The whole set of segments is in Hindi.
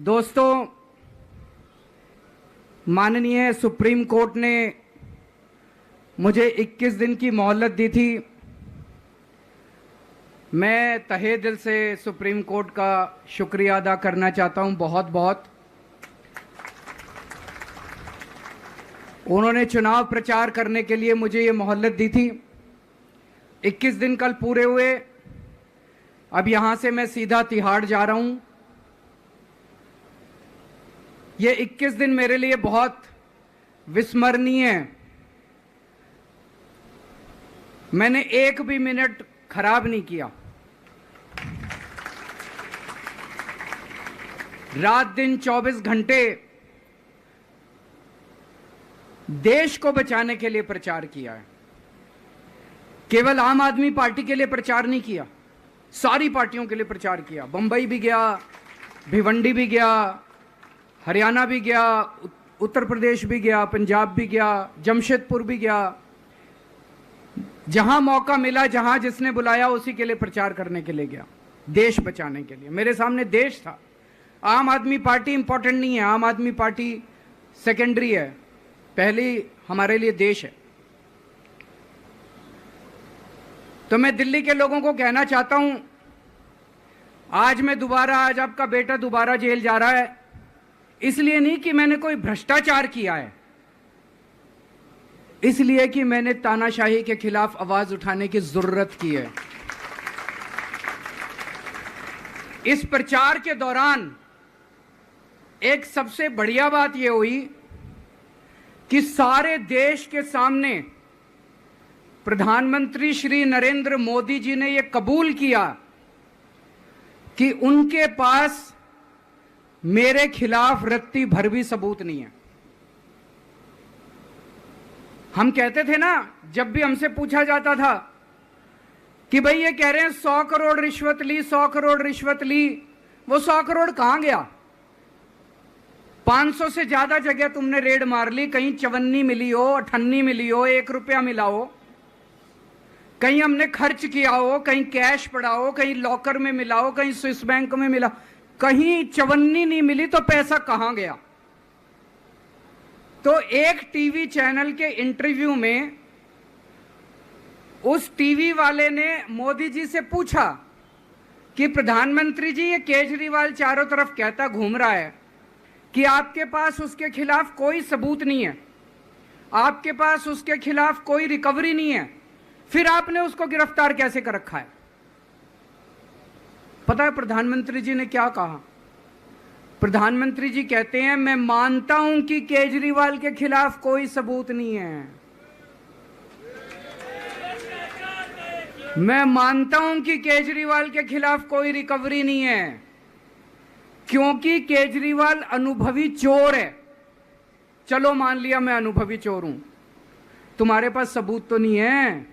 दोस्तों, माननीय सुप्रीम कोर्ट ने मुझे 21 दिन की मोहलत दी थी। मैं तहे दिल से सुप्रीम कोर्ट का शुक्रिया अदा करना चाहता हूं, बहुत बहुत। उन्होंने चुनाव प्रचार करने के लिए मुझे ये मोहलत दी थी। 21 दिन कल पूरे हुए। अब यहां से मैं सीधा तिहाड़ जा रहा हूं। ये 21 दिन मेरे लिए बहुत विस्मरणीय है। मैंने एक भी मिनट खराब नहीं किया। रात दिन 24 घंटे देश को बचाने के लिए प्रचार किया है। केवल आम आदमी पार्टी के लिए प्रचार नहीं किया, सारी पार्टियों के लिए प्रचार किया। बंबई भी गया, भिवंडी भी गया, हरियाणा भी गया, उत्तर प्रदेश भी गया, पंजाब भी गया, जमशेदपुर भी गया। जहां मौका मिला, जहां जिसने बुलाया, उसी के लिए प्रचार करने के लिए गया, देश बचाने के लिए। मेरे सामने देश था। आम आदमी पार्टी इंपॉर्टेंट नहीं है, आम आदमी पार्टी सेकेंडरी है, पहली हमारे लिए देश है। तो मैं दिल्ली के लोगों को कहना चाहता हूं, आज आपका बेटा दोबारा जेल जा रहा है, इसलिए नहीं कि मैंने कोई भ्रष्टाचार किया है, इसलिए कि मैंने तानाशाही के खिलाफ आवाज उठाने की जरूरत की है। इस प्रचार के दौरान एक सबसे बढ़िया बात यह हुई कि सारे देश के सामने प्रधानमंत्री श्री नरेंद्र मोदी जी ने यह कबूल किया कि उनके पास मेरे खिलाफ रत्ती भर भी सबूत नहीं है। हम कहते थे ना, जब भी हमसे पूछा जाता था कि भाई ये कह रहे हैं 100 करोड़ रिश्वत ली, 100 करोड़ रिश्वत ली, वो 100 करोड़ कहां गया? 500 से ज्यादा जगह तुमने रेड मार ली, कहीं चवन्नी मिली हो, अठन्नी मिली हो, 1 रुपया मिला हो, कहीं हमने खर्च किया हो, कहीं कैश पड़ा हो, कहीं लॉकर में मिला हो, कहीं स्विस बैंक में मिला, कहीं चवन्नी नहीं मिली, तो पैसा कहां गया? तो एक टीवी चैनल के इंटरव्यू में उस टीवी वाले ने मोदी जी से पूछा कि प्रधानमंत्री जी, ये केजरीवाल चारों तरफ कहता घूम रहा है कि आपके पास उसके खिलाफ कोई सबूत नहीं है, आपके पास उसके खिलाफ कोई रिकवरी नहीं है, फिर आपने उसको गिरफ्तार कैसे कर रखा है? पता है प्रधानमंत्री जी ने क्या कहा? प्रधानमंत्री जी कहते हैं, मैं मानता हूं कि केजरीवाल के खिलाफ कोई सबूत नहीं है, मैं मानता हूं कि केजरीवाल के खिलाफ कोई रिकवरी नहीं है, क्योंकि केजरीवाल अनुभवी चोर है। चलो मान लिया मैं अनुभवी चोर हूं, तुम्हारे पास सबूत तो नहीं है,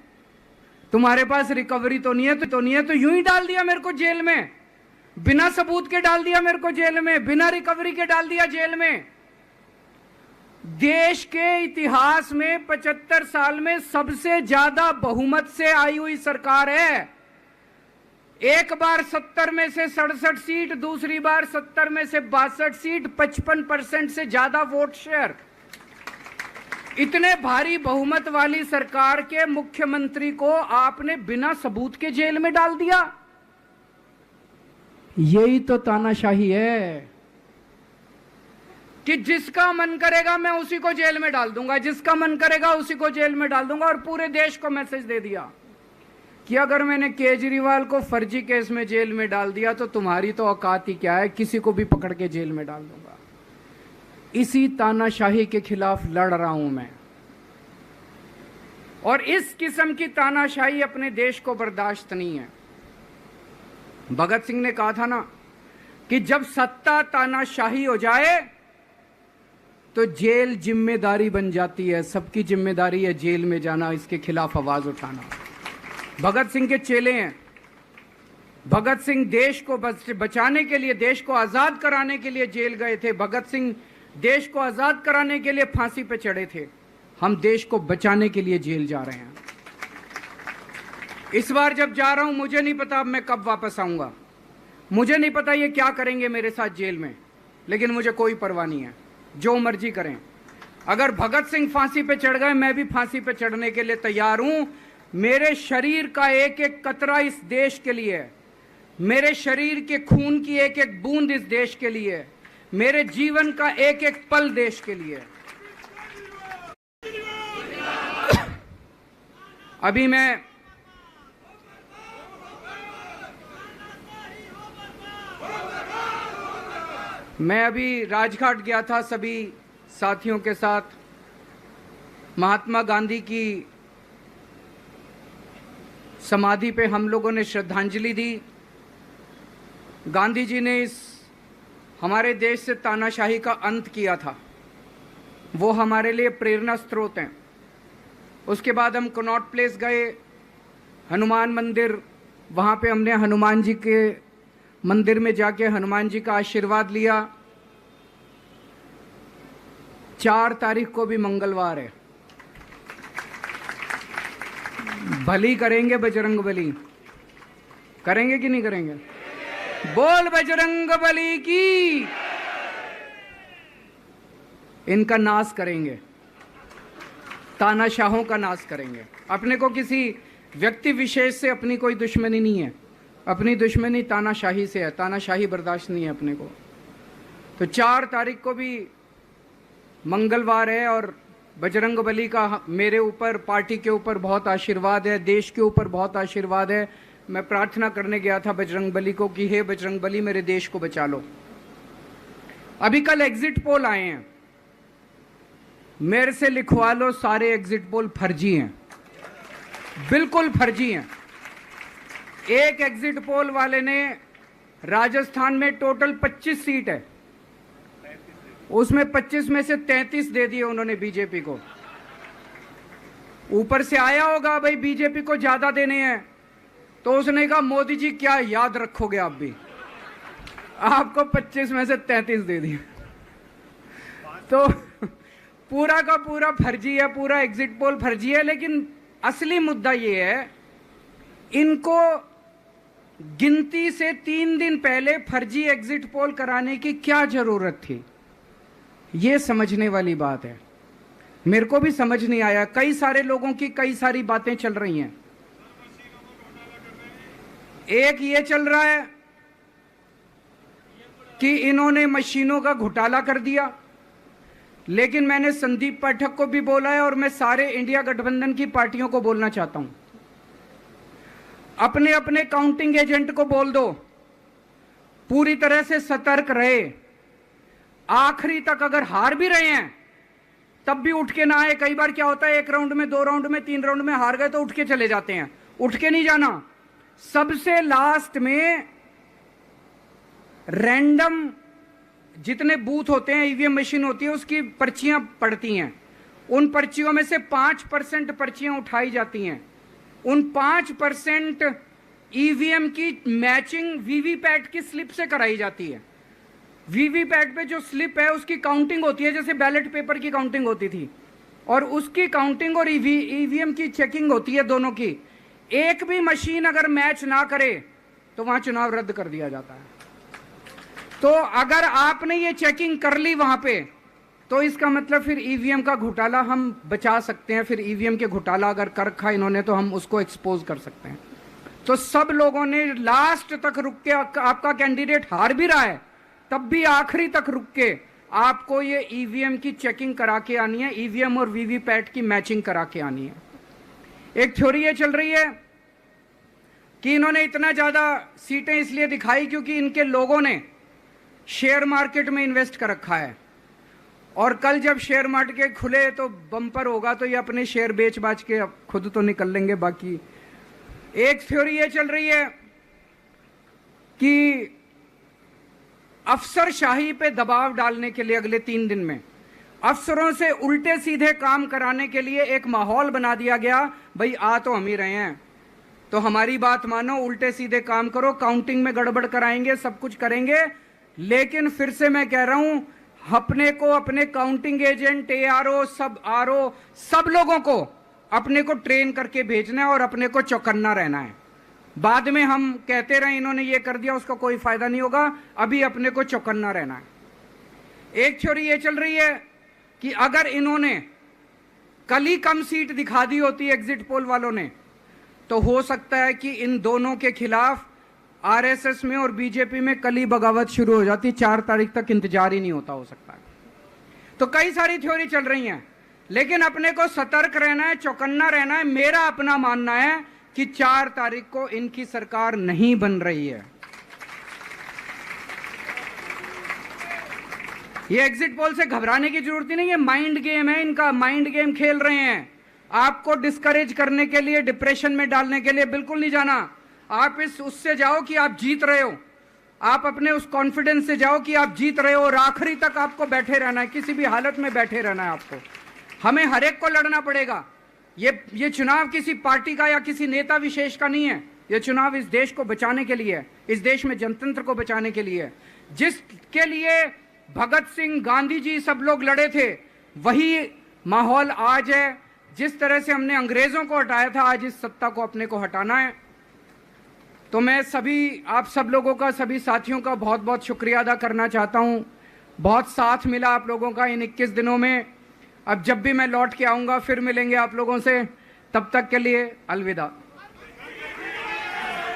तुम्हारे पास रिकवरी तो नहीं है, तो यूं ही डाल दिया मेरे को जेल में, बिना सबूत के डाल दिया मेरे को जेल में, बिना रिकवरी के डाल दिया जेल में। देश के इतिहास में 75 साल में सबसे ज्यादा बहुमत से आई हुई सरकार है। एक बार 70 में से 67 सीट, दूसरी बार 70 में से 62 सीट, 55% से ज्यादा वोट शेयर। इतने भारी बहुमत वाली सरकार के मुख्यमंत्री को आपने बिना सबूत के जेल में डाल दिया। यही तो तानाशाही है कि जिसका मन करेगा मैं उसी को जेल में डाल दूंगा, जिसका मन करेगा उसी को जेल में डाल दूंगा। और पूरे देश को मैसेज दे दिया कि अगर मैंने केजरीवाल को फर्जी केस में जेल में डाल दिया तो तुम्हारी तो औकात ही क्या है, किसी को भी पकड़ के जेल में डाल दूंगा। इसी तानाशाही के खिलाफ लड़ रहा हूं मैं, और इस किस्म की तानाशाही अपने देश को बर्दाश्त नहीं है। भगत सिंह ने कहा था ना कि जब सत्ता तानाशाही हो जाए तो जेल जिम्मेदारी बन जाती है, सबकी जिम्मेदारी है जेल में जाना, इसके खिलाफ आवाज उठाना। भगत सिंह के चेले हैं। भगत सिंह देश को बचाने के लिए, देश को आजाद कराने के लिए जेल गए थे। भगत सिंह देश को आजाद कराने के लिए फांसी पे चढ़े थे। हम देश को बचाने के लिए जेल जा रहे हैं। इस बार जब जा रहा हूं, मुझे नहीं पता अब मैं कब वापस आऊंगा, मुझे नहीं पता ये क्या करेंगे मेरे साथ जेल में। लेकिन मुझे कोई परवाह नहीं है, जो मर्जी करें। अगर भगत सिंह फांसी पे चढ़ गए, मैं भी फांसी पे चढ़ने के लिए तैयार हूं। मेरे शरीर का एक एक कतरा इस देश के लिए है, मेरे शरीर के खून की एक एक बूंद इस देश के लिए है, मेरे जीवन का एक एक पल देश के लिए है। अभी मैं अभी राजघाट गया था सभी साथियों के साथ। महात्मा गांधी की समाधि पे हम लोगों ने श्रद्धांजलि दी। गांधी जी ने इस हमारे देश से तानाशाही का अंत किया था, वो हमारे लिए प्रेरणा स्रोत हैं। उसके बाद हम कनॉट प्लेस गए, हनुमान मंदिर, वहाँ पे हमने हनुमान जी के मंदिर में जाके हनुमान जी का आशीर्वाद लिया। 4 तारीख को भी मंगलवार है, भली करेंगे बजरंग बली, करेंगे कि नहीं करेंगे? बोल बजरंग बली की। इनका नाश करेंगे, तानाशाहों का नाश करेंगे। अपने को किसी व्यक्ति विशेष से अपनी कोई दुश्मनी नहीं है, अपनी दुश्मनी तानाशाही से है, तानाशाही बर्दाश्त नहीं है अपने को। तो 4 तारीख को भी मंगलवार है और बजरंग बली का मेरे ऊपर, पार्टी के ऊपर बहुत आशीर्वाद है, देश के ऊपर बहुत आशीर्वाद है। मैं प्रार्थना करने गया था बजरंग बली को कि हे बजरंग बली, मेरे देश को बचा लो। अभी कल एग्जिट पोल आए हैं, मेरे से लिखवा लो, सारे एग्जिट पोल फर्जी हैं, बिल्कुल फर्जी हैं। एक एग्जिट पोल वाले ने राजस्थान में टोटल 25 सीट है, उसमें 25 में से 33 दे दिए उन्होंने बीजेपी को। ऊपर से आया होगा भाई बीजेपी को ज्यादा देने हैं, तो उसने कहा मोदी जी क्या याद रखोगे आप भी, आपको 25 में से 33 दे दिए। तो पूरा का पूरा फर्जी है, पूरा एग्जिट पोल फर्जी है। लेकिन असली मुद्दा ये है, इनको गिनती से 3 दिन पहले फर्जी एग्जिट पोल कराने की क्या जरूरत थी, ये समझने वाली बात है। मेरे को भी समझ नहीं आया, कई सारे लोगों की कई सारी बातें चल रही हैं। एक ये चल रहा है कि इन्होंने मशीनों का घोटाला कर दिया, लेकिन मैंने संदीप पाठक को भी बोला है और मैं सारे इंडिया गठबंधन की पार्टियों को बोलना चाहता हूं, अपने अपने काउंटिंग एजेंट को बोल दो पूरी तरह से सतर्क रहे। आखिरी तक अगर हार भी रहे हैं तब भी उठ के ना आए। कई बार क्या होता है, 1 राउंड में, 2 राउंड में, 3 राउंड में हार गए तो उठ के चले जाते हैं। उठ के नहीं जाना, सबसे लास्ट में रैंडम जितने बूथ होते हैं, ईवीएम मशीन होती है, उसकी पर्चियां पड़ती हैं। उन पर्चियों में से 5% पर्चियां उठाई जाती हैं। उन 5% ईवीएम की मैचिंग वीवीपैट की स्लिप से कराई जाती है। वीवीपैट पे जो स्लिप है उसकी काउंटिंग होती है, जैसे बैलेट पेपर की काउंटिंग होती थी, और उसकी काउंटिंग और ईवीएम की चेकिंग होती है दोनों की। एक भी मशीन अगर मैच ना करे तो वहां चुनाव रद्द कर दिया जाता है। तो अगर आपने ये चेकिंग कर ली वहां पे, तो इसका मतलब फिर ईवीएम का घोटाला हम बचा सकते हैं। फिर ईवीएम के घोटाला अगर कर रखा इन्होंने तो हम उसको एक्सपोज कर सकते हैं। तो सब लोगों ने लास्ट तक रुक के, आपका कैंडिडेट हार भी रहा है तब भी आखिरी तक रुक के आपको ये ईवीएम की चेकिंग करा के आनी है, ईवीएम और वीवीपैट की मैचिंग करा के आनी है। एक थ्योरी ये चल रही है कि इन्होंने इतना ज्यादा सीटें इसलिए दिखाई क्योंकि इनके लोगों ने शेयर मार्केट में इन्वेस्ट कर रखा है, और कल जब शेयर मार्केट खुले तो बम्पर होगा, तो ये अपने शेयर बेच बाच के खुद तो निकल लेंगे। बाकी एक थ्योरी ये चल रही है कि अफसरशाही पे दबाव डालने के लिए अगले 3 दिन में अफसरों से उल्टे सीधे काम कराने के लिए एक माहौल बना दिया गया। भाई आ तो हम ही रहे हैं, तो हमारी बात मानो, उल्टे सीधे काम करो, काउंटिंग में गड़बड़ कराएंगे, सब कुछ करेंगे। लेकिन फिर से मैं कह रहा हूं, अपने को, अपने काउंटिंग एजेंट, एआरओ, सब आरओ, सब लोगों को अपने को ट्रेन करके भेजना है और अपने को चौकन्ना रहना है। बाद में हम कहते रहे इन्होंने ये कर दिया, उसका कोई फायदा नहीं होगा। अभी अपने को चौकन्ना रहना है। एक थ्योरी ये चल रही है कि अगर इन्होंने कल ही कम सीट दिखा दी होती एग्जिट पोल वालों ने, तो हो सकता है कि इन दोनों के खिलाफ आरएसएस में और बीजेपी में कल ही बगावत शुरू हो जाती। 4 तारीख तक इंतजार ही नहीं होता, हो सकता है। तो कई सारी थ्योरी चल रही हैं, लेकिन अपने को सतर्क रहना है, चौकन्ना रहना है। मेरा अपना मानना है कि 4 तारीख को इनकी सरकार नहीं बन रही है। ये एग्जिट पोल से घबराने की जरूरत ही नहीं है, माइंड गेम है इनका, माइंड गेम खेल रहे हैं। आपको डिस्करेज करने के लिए, डिप्रेशन में डालने के लिए बिल्कुल नहीं जाना। आप उससे जाओ कि आप जीत रहे हो, आप अपने उस कॉन्फिडेंस से जाओ कि आप जीत रहे हो, और आखिरी तक आपको बैठे रहना है, किसी भी हालत में बैठे रहना है आपको। हमें हर एक को लड़ना पड़ेगा। ये चुनाव किसी पार्टी का या किसी नेता विशेष का नहीं है। ये चुनाव इस देश को बचाने के लिए है, इस देश में जनतंत्र को बचाने के लिए है। जिसके लिए भगत सिंह, गांधी जी सब लोग लड़े थे, वही माहौल आज है। जिस तरह से हमने अंग्रेजों को हटाया था, आज इस सत्ता को अपने को हटाना है। तो मैं सभी आप सब लोगों का, सभी साथियों का बहुत बहुत शुक्रिया अदा करना चाहता हूं। बहुत साथ मिला आप लोगों का इन 21 दिनों में। अब जब भी मैं लौट के आऊंगा फिर मिलेंगे आप लोगों से। तब तक के लिए अलविदा।